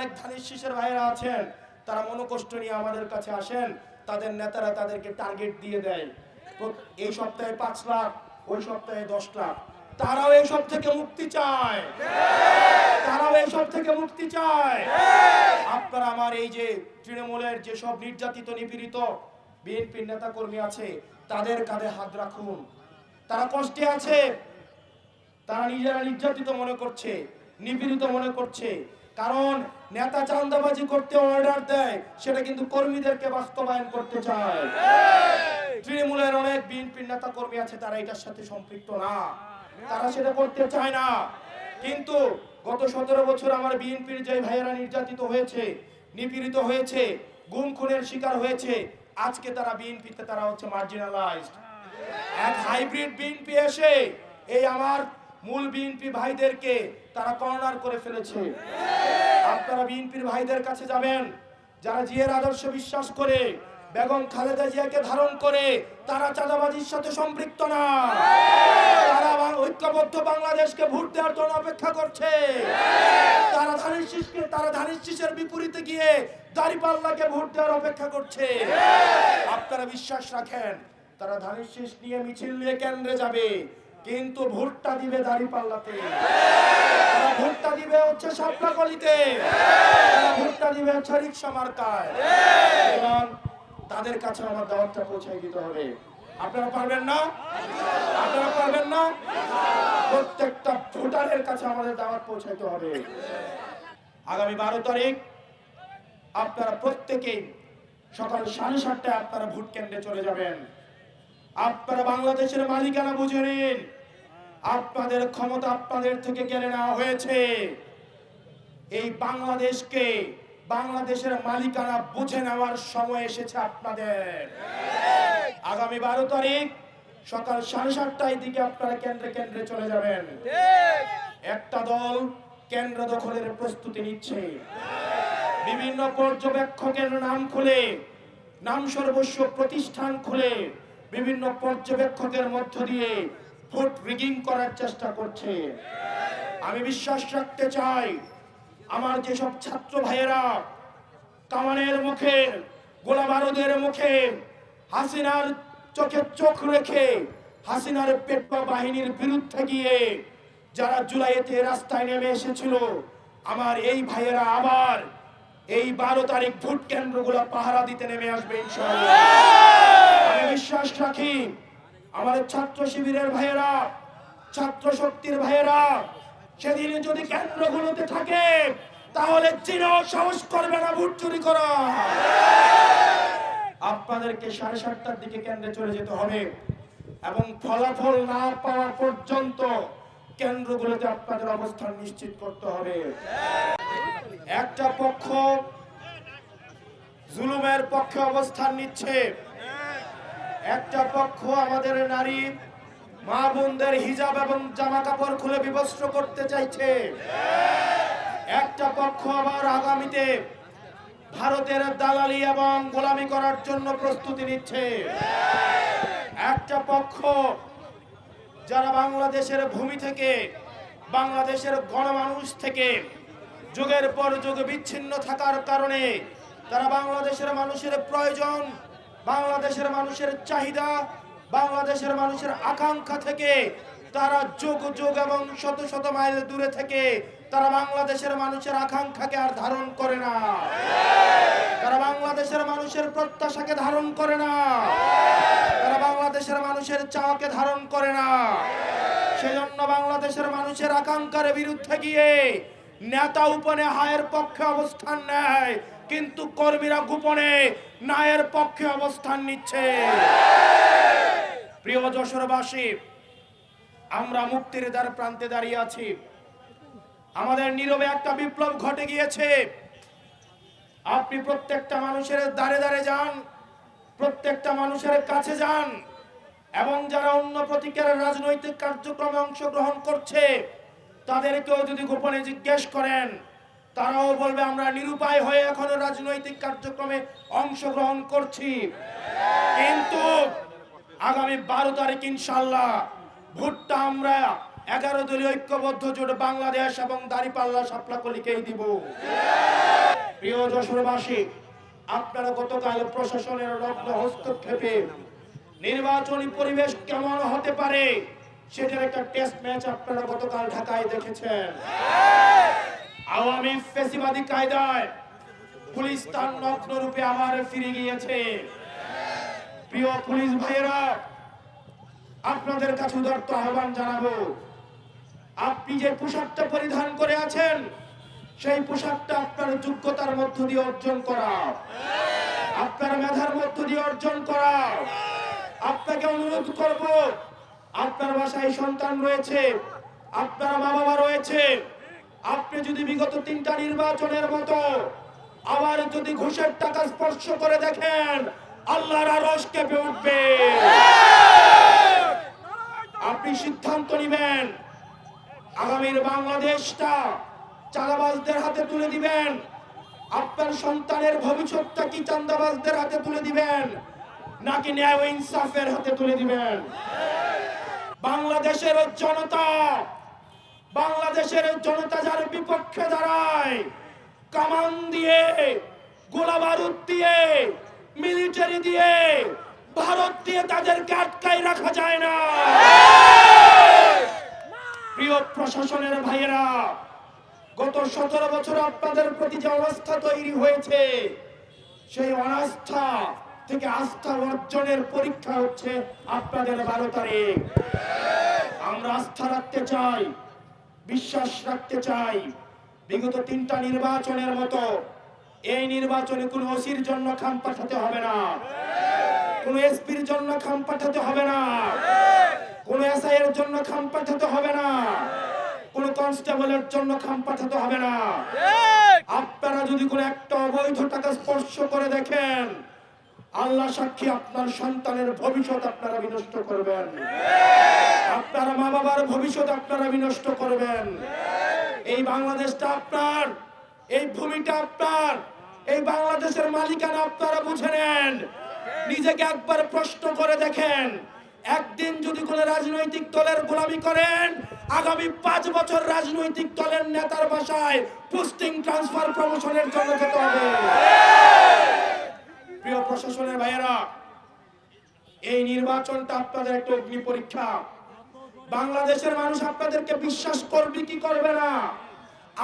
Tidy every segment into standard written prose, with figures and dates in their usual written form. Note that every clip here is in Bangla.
অনেক ধানের শীষের ভাইরা আছেন, তারা মনোকষ্ট নিয়ে আমাদের কাছে আসেন, তাদের নেতারা তাদেরকে টার্গেট দিয়ে দেয়, এই সপ্তাহে 5 লাখ, ওই সপ্তাহে 10 লাখ। তারাও এইসব থেকে মুক্তি চায়, তারাও এইসব থেকে মুক্তি চায়। আপনারা আমার এই যে তৃণমূলের যেসব নির্যাতিত নিপীড়িত বিএনপির নেতা কর্মী আছে, তাদের কাঁধে হাত রাখুন। তারা কষ্টে আছে, তারা নিজেরা নির্যাতিত মনে করছে, নিপীড়িত মনে করছে, কারণ নেতা চাঁদাবাজি করতে অর্ডার দেয়, সেটা কিন্তু কর্মীদেরকে বাস্তবায়ন করতে চায়। তৃণমূলের অনেক বিএনপির নেতা কর্মী আছে, তারা এটার সাথে সম্পৃক্ত না, তারা সেটা করতে চায় না। কিন্তু গত 17 বছর আমার বিএনপির যে ভাইয়েরা নির্যাতিত হয়েছে, নিপীড়িত হয়েছে, গুম খুনের শিকার হয়েছে, আজকে তারা বিএনপিতে তারা হচ্ছে মার্জিনালাইজড। এক হাইব্রিড বিএনপি এসে এই আমার মূল বিএনপি ভাইদেরকে তারা কর্নার করে ফেলেছে। আপনারা বিএনপির ভাইদের কাছে যাবেন, যারা জিয়ার আদর্শ বিশ্বাস করে, বেগম খালেদা জিয়াকে ধারণ করে, তারা চাঁদাবাজির সাথে সম্পৃক্ত না, তারা ঐক্যবদ্ধ বাংলাদেশকে ভোট দেওয়ার জন্য অপেক্ষা করছে। তারা ধানের শীষের বিপরীতে গিয়ে দাঁড়িপাল্লাকে ভোট দেওয়ার অপেক্ষা করছে। আপনারা বিশ্বাস রাখেন, তারা ধানের শীষ নিয়ে মিছিল নিয়ে কেন্দ্রে যাবে, কিন্তু ভোটটা দিবে দাঁড়িপাল্লাতে, তারা ভোটটা দিবে হচ্ছে সাপলাকলিতে, তারা ভোটটা দিবে হচ্ছে রিকশা মার্কায়। এবং তাদের কাছে আমার দাওয়াতটা পৌঁছাই দিতে হবে। আপনারা পারবেন না? আপনারা পারবেন না? প্রত্যেকটা ভোটারের কাছে আমাদের দাওয়াত পৌঁছাইতে হবে। আগামী 12 তারিখ আপনারা প্রত্যেকেই সকাল 7:30টায় আপনারা ভোট কেন্দ্রে চলে যাবেন। আপনারা বাংলাদেশের মালিকানা বুঝে নিন, আপনাদের ক্ষমতা আপনাদের থেকে কেড়ে নেওয়া হয়েছে। এই বাংলাদেশকে, বাংলাদেশের মালিকানা বুঝে নেওয়ার সময় এসেছে আপনাদের। আগামী 12 তারিখ সকাল 7:30টার দিকে আপনারা কেন্দ্রে কেন্দ্রে চলে যাবেন। একটা দল কেন্দ্র দখলের প্রস্তুতি নিচ্ছে, বিভিন্ন পর্যবেক্ষকের নাম খুলে, নাম সর্বস্ব প্রতিষ্ঠান খুলে বিভিন্ন পর্যবেক্ষকের মধ্য দিয়ে ভোট রিগিং করার চেষ্টা করছে। আমি বিশ্বাস রাখতে চাই, আমার যেসব ছাত্র ভাইয়েরা কামানের মুখে, গোলা বারুদের মুখে, হাসিনার চোখে চোখ রেখে হাসিনার পেটপা বাহিনীর বিরুদ্ধে গিয়ে যারা জুলাইতে রাস্তায় নেমে এসেছিল, আমার এই ভাইয়েরা আবার এই 12 তারিখ ভোট কেন্দ্রগুলো পাহারা দিতে নেমে আসবে ইনশাআল্লাহ। আমি বিশ্বাস রাখি, আমাদের ছাত্র শিবিরের ভাইয়েরা, ছাত্র শক্তির ভাইয়েরা সেদিনে যদি কেন্দ্রগুলোতে থাকে, তাহলে চিরও সাহস করবে না ভোট চুরি করা। আপনাদেরকে 7:30টার দিকে কেন্দ্রে চলে যেতে হবে এবং ফলাফল না পাওয়া পর্যন্ত কেন্দ্রগুলোতে আপনাদের অবস্থান নিশ্চিত করতে হবে। একটা পক্ষ জুলুমের পক্ষে অবস্থান নিচ্ছে, একটা পক্ষ আমাদের নারী মা বোনদের হিজাব এবং জামা কাপড় খুলে বিবস্ত্র করতে চাইছে, একটা পক্ষ আবার আগামীতে ভারতের দালালি এবং গোলামি করার জন্য প্রস্তুতি নিচ্ছে, একটা পক্ষ যারা বাংলাদেশের ভূমি থেকে, বাংলাদেশের গণমানুষ থেকে যুগের পর যুগ বিচ্ছিন্ন থাকার কারণে তারা বাংলাদেশের মানুষের প্রয়োজন, বাংলাদেশের মানুষের চাহিদা, বাংলাদেশের মানুষের আকাঙ্ক্ষা থেকে তারা যুগ যুগ এবং শত শত মাইল দূরে থেকে তারা বাংলাদেশের মানুষের আকাঙ্ক্ষাকে আর ধারণ করে না, তারা বাংলাদেশের মানুষের প্রত্যাশাকে ধারণ করে না, তারা বাংলাদেশের মানুষের চাওয়াকে ধারণ করে না। সেজন্য বাংলাদেশের মানুষের আকাঙ্ক্ষার বিরুদ্ধে গিয়ে নেতা উপনে হায়ের পক্ষে অবস্থান নেয়, কিন্তু কর্মীরা গোপনে ন্যায়ের পক্ষে অবস্থান নিচ্ছে। প্রিয় যশোরবাসী, আমরা মুক্তির দ্বার প্রান্তে দাঁড়িয়ে আছি। আমাদের নীরবে একটা বিপ্লব ঘটে গিয়েছে। আপনি প্রত্যেকটা মানুষের দ্বারে দ্বারে যান, প্রত্যেকটা মানুষের কাছে যান এবং যারা অন্য প্রতীকের রাজনৈতিক কার্যক্রমে অংশগ্রহণ করছে তাদেরকেও যদি গোপনে জিজ্ঞেস করেন, তারাও বলবে আমরা নিরুপায় হয়ে এখনো রাজনৈতিক কার্যক্রমে অংশগ্রহণ করছি। কিন্তু আগামী 12 তারিখ ইনশাআল্লাহ ভোটটা আমরা 11 দলীয় ঐক্যবদ্ধ জোট বাংলাদেশ এবং দাঁড়িপাল্লা সাপলাকলিকেই দিব। প্রিয় যশোরবাসী, আপনারা গতকাল প্রশাসনের রত্ন হস্তক্ষেপে নির্বাচনী পরিবেশ কেমন হতে পারে সেটার একটা টেস্ট ম্যাচ আপনারা গতকাল ঢাকায় দেখেছেন। আওয়ামী ফ্যাসিবাদী কায়দায় পুলিশ তার নগ্ন রূপে আবার ফিরে গিয়েছে। প্রিয় পুলিশ ভাইয়েরা, আপনাদের কাছে উদারত আহ্বান জানাবো, আপনি যে পোশাকটা পরিধান করে আছেন সেই পোশাকটা আপনার যোগ্যতার মধ্য দিয়ে অর্জন করা, আপনার মেধার মধ্য দিয়ে অর্জন করা। আপনাকে অনুরোধ করব, আপনার বাসায় সন্তান রয়েছে, আপনার মা বাবা রয়েছে, আপনি যদি বিগত 3টা নির্বাচনের মতো আবার যদি ঘুষের টাকা স্পর্শ করে দেখেন, আল্লাহর আরশ কেঁপে উঠবে। আপনি সিদ্ধান্ত নেবেন, আগামীর বাংলাদেশটা চাঁদাবাজদের হাতে তুলে দিবেন, আপনার সন্তানের ভবিষ্যৎটা কি চাঁদাবাজদের হাতে তুলে দিবেন নাকি ন্যায় ও ইনসাফের হাতে তুলে দিবেন? বাংলাদেশের জনতা যার বিপক্ষে দাঁড়ায়, কামান দিয়ে, গোলা বারুদ দিয়ে, মিলিটারি দিয়ে, ভারত দিয়ে তাদেরকে আটকায় রাখা যায় না। প্রিয় প্রশাসনের ভাইয়েরা, গত 17 বছর আপনাদের প্রতি যে অনাস্থা তৈরি হয়েছে, সেই অনাস্থা থেকে আস্থা অর্জনের পরীক্ষা হচ্ছে আপনাদের 12 তারিখ। আমরা আস্থা রাখতে চাই, বিশ্বাস রাখতে চাই, বিগত 3টা নির্বাচনের মতো এই নির্বাচনে কোন ওসির জন্য খাম পাঠাতে হবে না, কোন এসপির জন্য খাম পাঠাতে হবে না, কোন এসআই এর জন্য খাম পাঠাতে হবে না, কোন কনস্টেবলের জন্য খাম পাঠাতে হবে না। আপনারা যদি কোন একটা অবৈধ টাকা স্পর্শ করে দেখেন, আল্লাহ সাক্ষী, আপনার সন্তানের ভবিষ্যৎ আপনারা বিনষ্ট করবেন, আপনার মা বাবার ভবিষ্যৎ আপনারা বিনষ্ট করবেন। এই বাংলাদেশটা আপনার, এই ভূমিটা আপনার, এই বাংলাদেশের মালিকানা আপনারা বুঝে নেন। নিজেকে একবার প্রশ্ন করে দেখেন, একদিন যদি কোন রাজনৈতিক দলের গোলামি করেন, আগামী 5 বছর রাজনৈতিক দলের নেতার বাসায় পোস্টিং, ট্রান্সফার, প্রমোশনের জন্য যেতে হবে। প্রিয় প্রশাসনের ভাইয়েরা, এই নির্বাচনটা আপনাদের একটা অগ্নি পরীক্ষা। বাংলাদেশের মানুষ আপনাদেরকে বিশ্বাস করবে কি করবে না,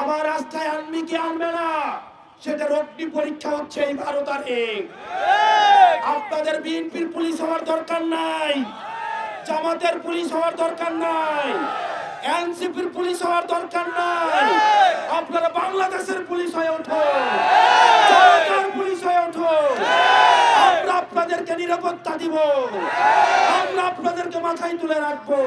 আবার আস্থায় আনবে কি আনবে না, সেটার অগ্নি পরীক্ষা হচ্ছে এই 12 তারিখ। আপনাদের বিএনপির পুলিশ হওয়ার দরকার নাই, জামাতের পুলিশ হওয়ার দরকার নাই, এনসিপির পুলিশ হওয়ার দরকার নাই। আপনারা বাংলাদেশের পুলিশ হয়ে ওঠো, জনতার পুলিশ হয়ে ওঠো। আমরা আপনাদেরকে নিরাপত্তা দিব, আমরা আপনাদেরকে মাথায় তুলে রাখবো।